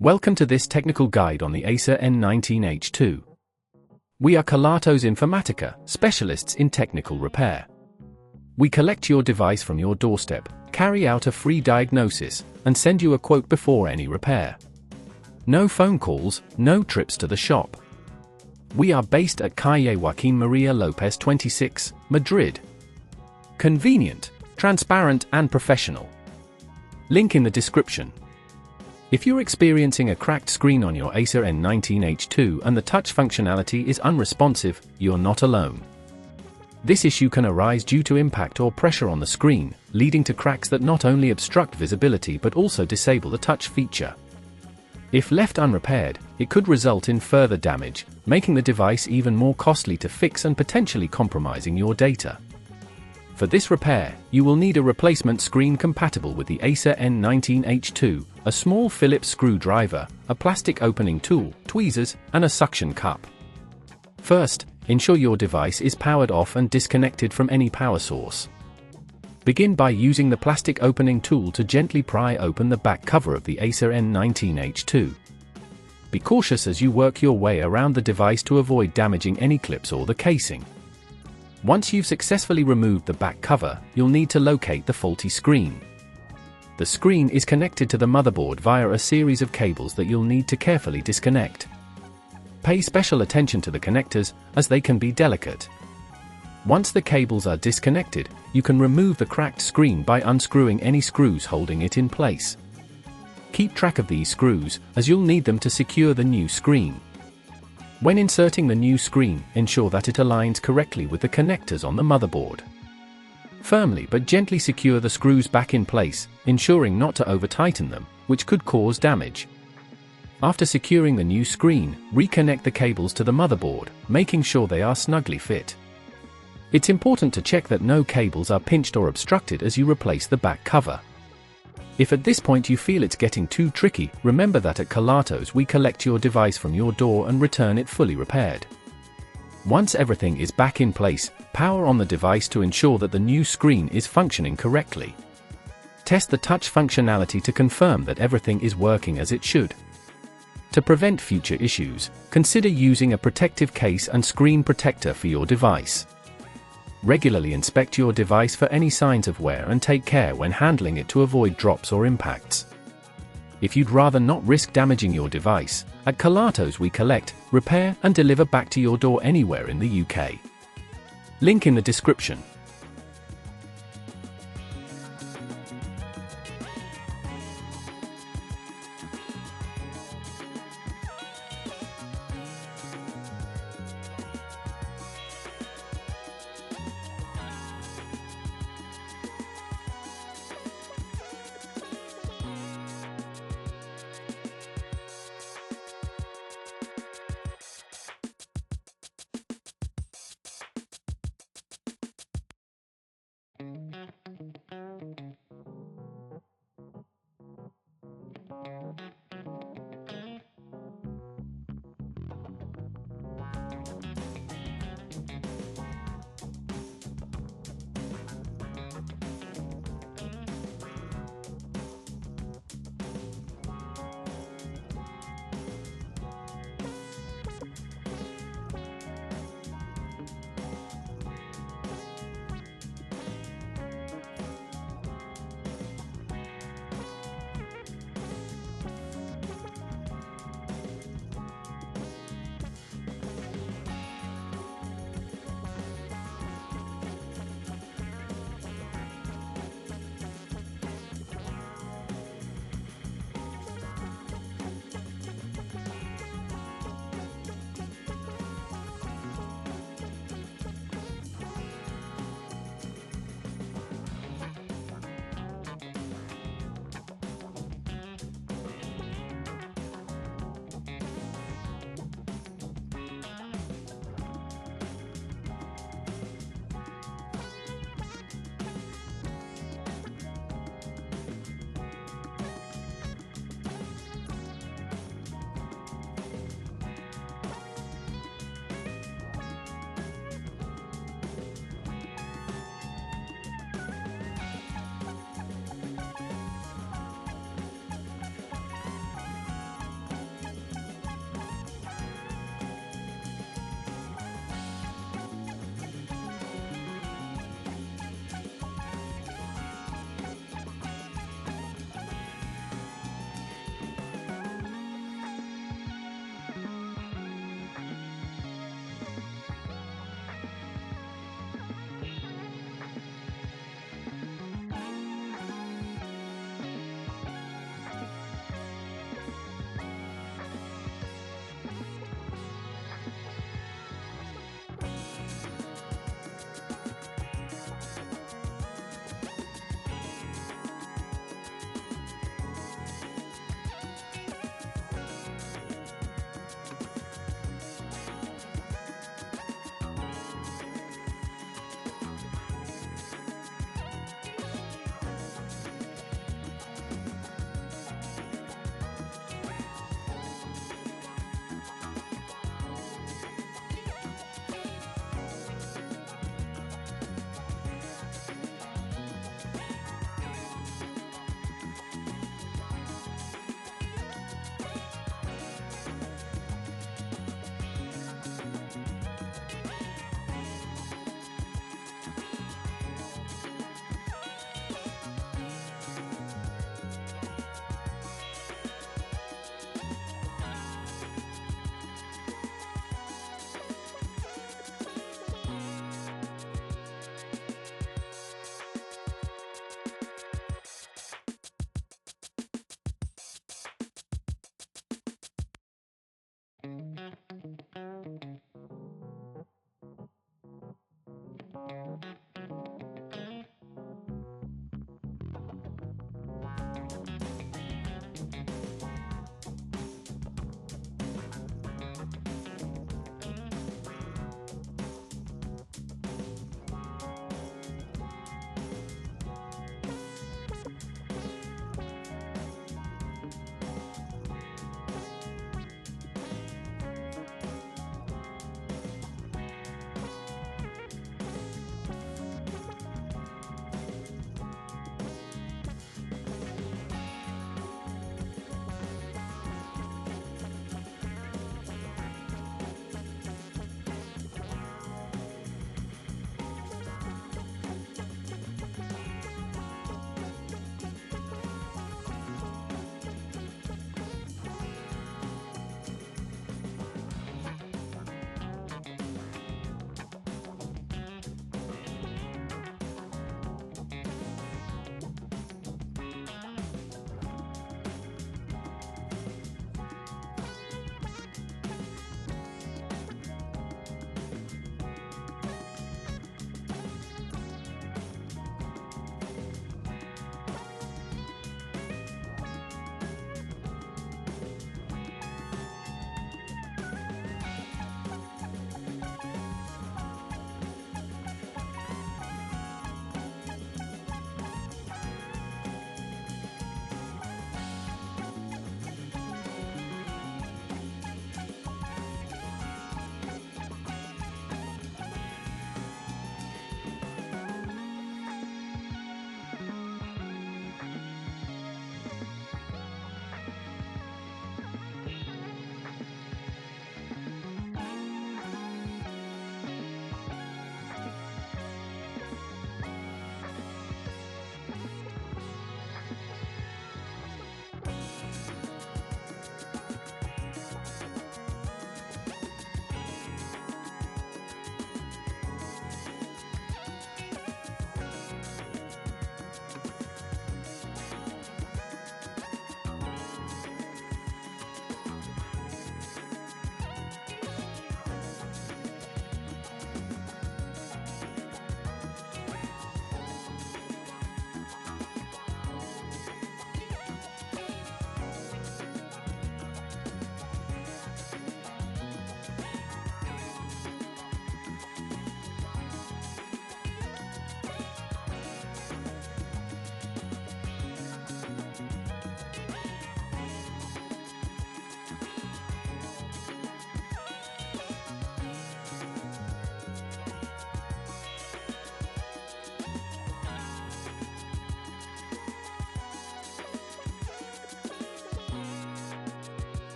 Welcome to this technical guide on the Acer N19H2. We are Kelatos Informatica, specialists in technical repair. We collect your device from your doorstep, carry out a free diagnosis, and send you a quote before any repair. No phone calls, no trips to the shop. We are based at Calle Joaquín María López 26, Madrid. Convenient, transparent and professional. Link in the description. If you're experiencing a cracked screen on your Acer N19H2 and the touch functionality is unresponsive, you're not alone. This issue can arise due to impact or pressure on the screen, leading to cracks that not only obstruct visibility but also disable the touch feature. If left unrepaired, it could result in further damage, making the device even more costly to fix and potentially compromising your data. For this repair, you will need a replacement screen compatible with the Acer N19H2, a small Phillips screwdriver, a plastic opening tool, tweezers, and a suction cup. First, ensure your device is powered off and disconnected from any power source. Begin by using the plastic opening tool to gently pry open the back cover of the Acer N19H2. Be cautious as you work your way around the device to avoid damaging any clips or the casing. Once you've successfully removed the back cover, you'll need to locate the faulty screen. The screen is connected to the motherboard via a series of cables that you'll need to carefully disconnect. Pay special attention to the connectors, as they can be delicate. Once the cables are disconnected, you can remove the cracked screen by unscrewing any screws holding it in place. Keep track of these screws, as you'll need them to secure the new screen. When inserting the new screen, ensure that it aligns correctly with the connectors on the motherboard. Firmly but gently secure the screws back in place, ensuring not to over-tighten them, which could cause damage. After securing the new screen, reconnect the cables to the motherboard, making sure they are snugly fit. It's important to check that no cables are pinched or obstructed as you replace the back cover. If at this point you feel it's getting too tricky, remember that at Kelatos we collect your device from your door and return it fully repaired. Once everything is back in place, power on the device to ensure that the new screen is functioning correctly. Test the touch functionality to confirm that everything is working as it should. To prevent future issues, consider using a protective case and screen protector for your device. Regularly inspect your device for any signs of wear and take care when handling it to avoid drops or impacts. If you'd rather not risk damaging your device, at Kelatos we collect, repair and deliver back to your door anywhere in the UK. Link in the description.